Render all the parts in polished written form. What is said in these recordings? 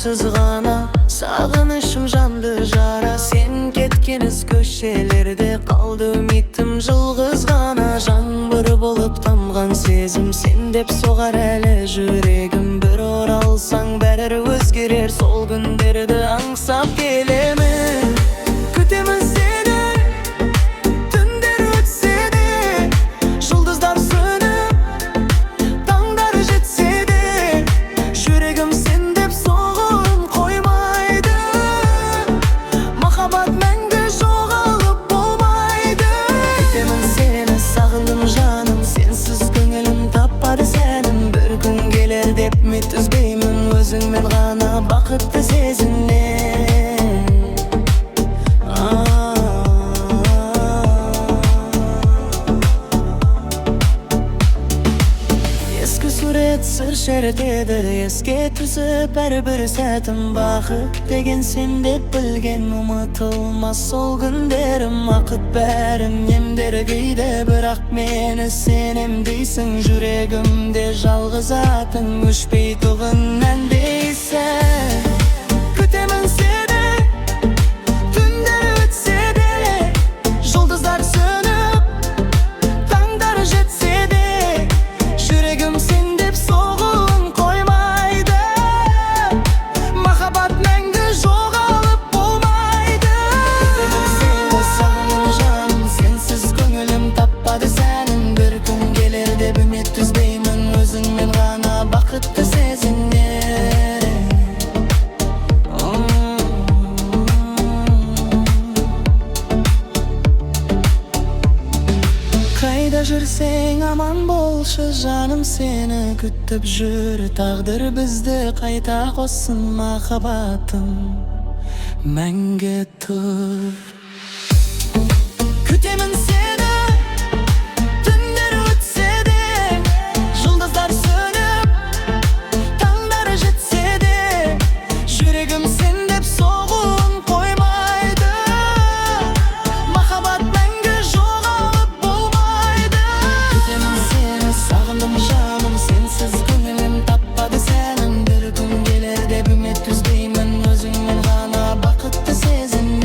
sızgana, sağınışım jandı jara. Sen ketkeniz köşelerde kaldı ümitim yalgız gana. Жаңбыр болып тамған сезім, sen деп соғар әлі жүрегім. Bir оралсаң бәрі өзгерер, сол күндерді аңсап келемін. Күтемін сені, түндер өтсе де, жұлдыздар сөніп, таңдар жетсе де, жүрегім sen деп соғуын қоймайды. Махаббат мәңгі жоғалып болмайды. Күтемін сені, сағындым жаным, сенсіз көңілім таппады сәнім. Bir күн келер деп үміт үзбеймін, өзіңмен ғана бақытты сезінемін. Ескі сурет сыр шертеді, еске түсіп әрбір сәтім. Бақыт деген сен деп білген, ұмытылмас сол күндерім. Ақыт бәрім емдер кейде, бірақ мені сенем дейсің. Жүрегімде жалғыз атың, өшпей тұғын дейсің. Күтемін сені, түндер өтсе де, жұлдыздар сөніп, таңдар жетсе де, жүрегім sen деп соғуын қоймайды. Махаббат мәңгі жоғалып болмайды. Күтемін сені, сағындым жаным, сенсіз көңілім таппады сәнім. Bir күн келер деп үміт үзбеймін, өзіңмен ғана бақытты сезінемін. Қайда жүрсең аман болшы жаным, сені күтіп жүр. Тағдыр бізді қайта қоссын, махаббатым мәңгі тұр. Күтемін сені, түндер өтсе де, жұлдыздар сөніп, таңдар жетсе де, жүрегім sen деп соғуын қоймайды. Махаббат мәңгі жоғалып болмайды. Күтемін сені, сағындым жаным, сенсіз көңілім таппады сәнім. Bir күн келер деп үміт үзбеймін, өзіңмен ғана бақытты сезінемін.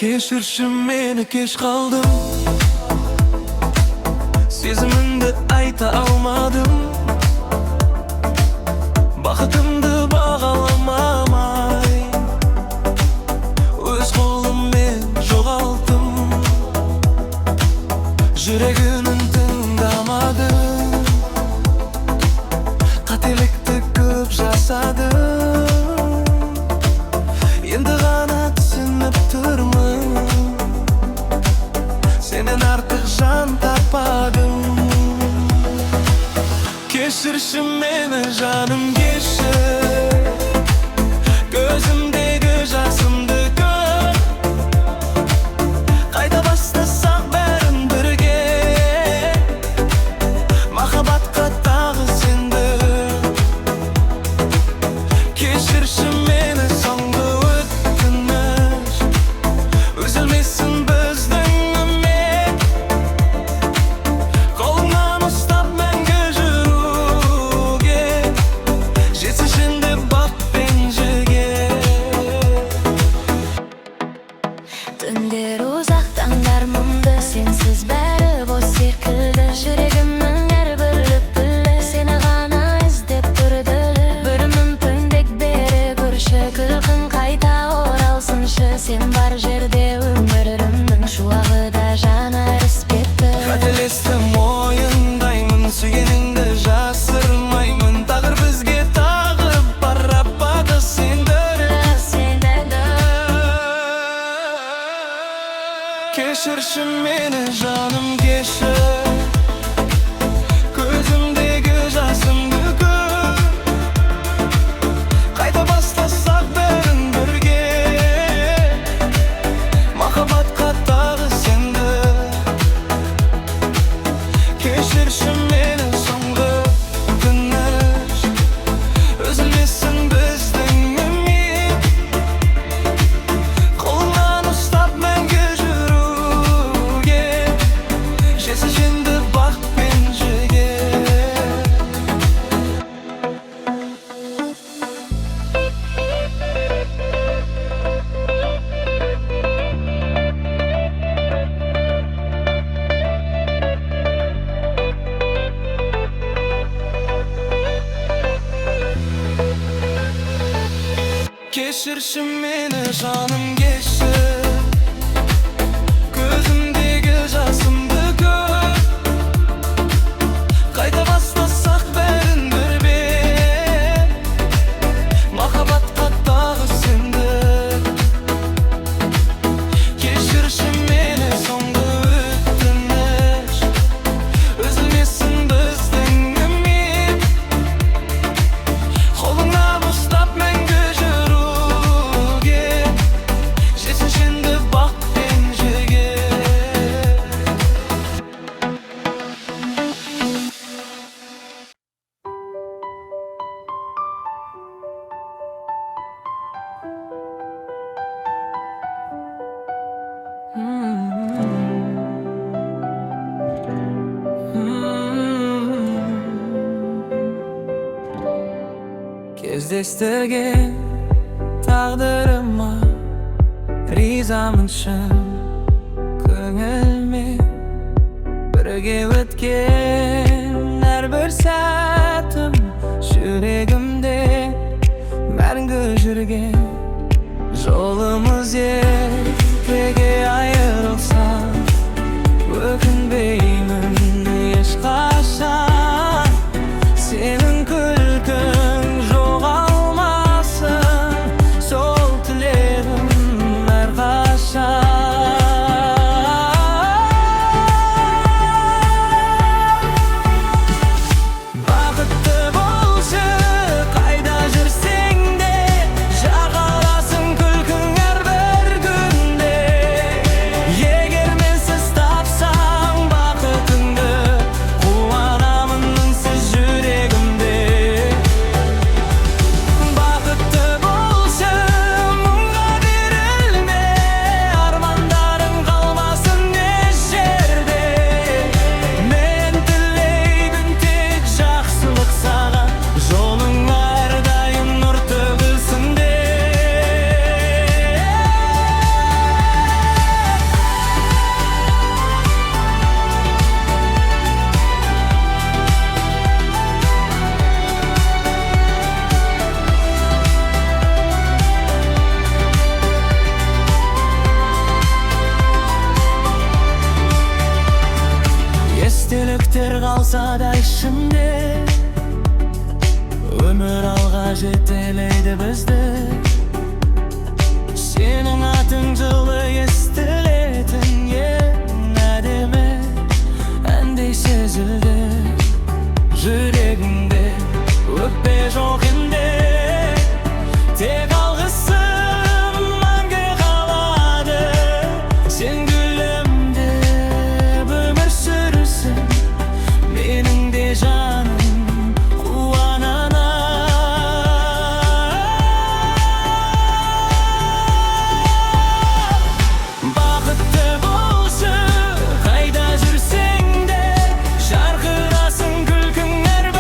Kешірші мені, кеш қалдым, сезімімді айта алмадым. Бақытымды бағаламай, өз қолыммен жоғалттым. Жүрегінің тыңдамадым, қателікті көп жасадым. Енді ғана түсініп тұрмын, сенен артық жан таппадым. Кешірші мені жаным, кешір. Көзімдегі жасымды көр. Қайта бастасақ бәрін бірге, махаббатқа тағы сенді. Кешірші мені, соңғы өтініш, үзілмесін біздің үміт. Қолыңнан ұстап мәңгі жүруге, жетсін деп бақ пен жерге. Түндер ұзақ, таңдар мұңды, сенсіз бәрі бос секілді. Жүрегімнің әрбір лүпілі сені ғана іздеп тұрды. Bir мүмкіндік бере көрші, күлкің қайта оралсыншы. Сен бар жерде өмірімнің шуағы да жаны іспетті. Қателестім, мойындаймын, сүйгеніңді жасырмаймын. Тағдыр бізге тағы барапады сенді. Кешірші мені жаным, кешір. Көзімдегі жасымды көр. Қайта бастасақ бәрін Keşirşim meni soңғы өкініш Үзілмесін біздің үміт Қолынан ұстап мәңгі жүруге Жетсін енді бақыт пен жігер Keşirші мені жаным кешір Көзімдегі жасымды көр Қайта бастасақ бәрін бірбен Махаббатқа тағы сенді Keşirші мені соңғы өтініш Үзілмесін біздің үміт Қолыңнан ұстап мәңгі жүруге Жетсін енді бақыт пен жігер Кездестірген тағдырыма ризамын шын көңілмен бірге өткен әрбір сәтім жүрегімде мәңгі жүрген жолымыз екіге айырылса өкінбеймін ешқашан сенің күлкің жоғалмасын сол тілегім әрқашан бақытты болшы қайда жүрсең де жағаласын күлкің әрбір күнде егер менсіз тапсаң бақытыңды қуанамын үнсіз жүрегімде бақытты болшы мұңға берілме армандарың қалмасын еш жерде мен тілеймін тек жақсылық саған жолың әрдайым нұр төгілсін естеліктер қалса да ішімде өмір алға жетелейді бізді сенің атың жылы естілетін ең әдемі әндей сезілді жүрегімде өкпе жоқ енді тек алғысым мәңгі қалады сен гүлімде өмір сүрсін менің де жаным қуанана бақытты болшы қайда жүрсең де жарқырасын күлкің әр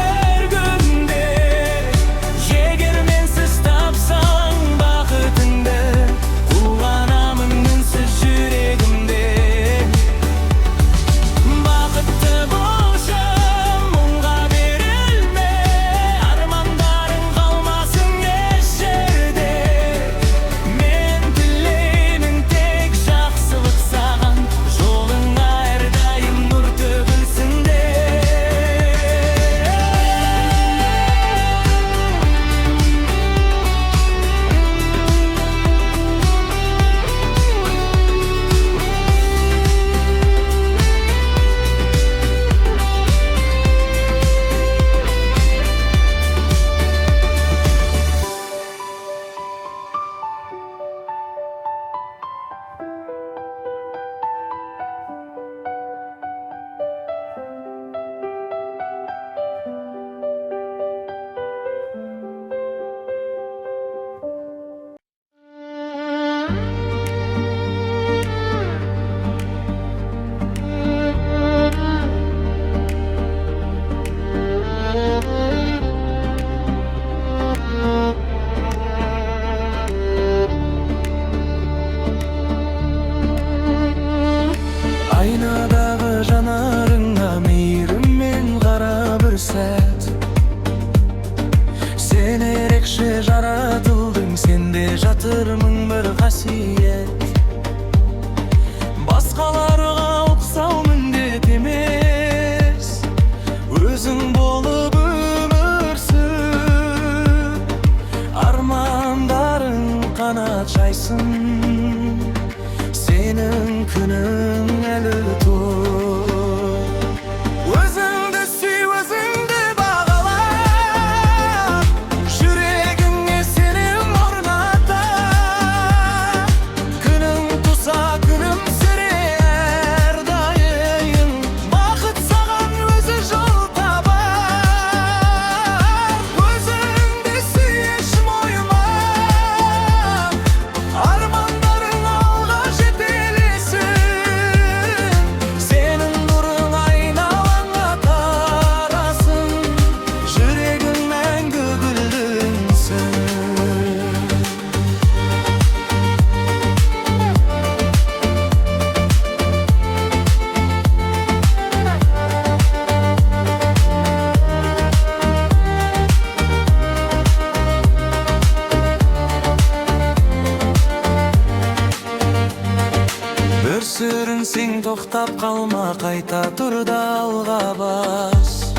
Тоқтап қалма, қайта тұр да алға бас.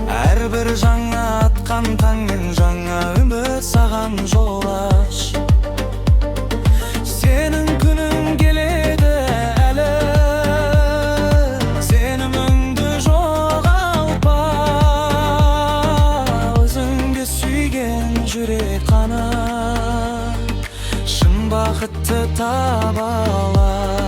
Әрбір жаңа атқан таңмен жаңа үміт саған жол аш. Сенің күнің келеді әлі, сеніміңді жоғалтпа. Өзіңді сүйген жүрек қана шын бақытты таба алар.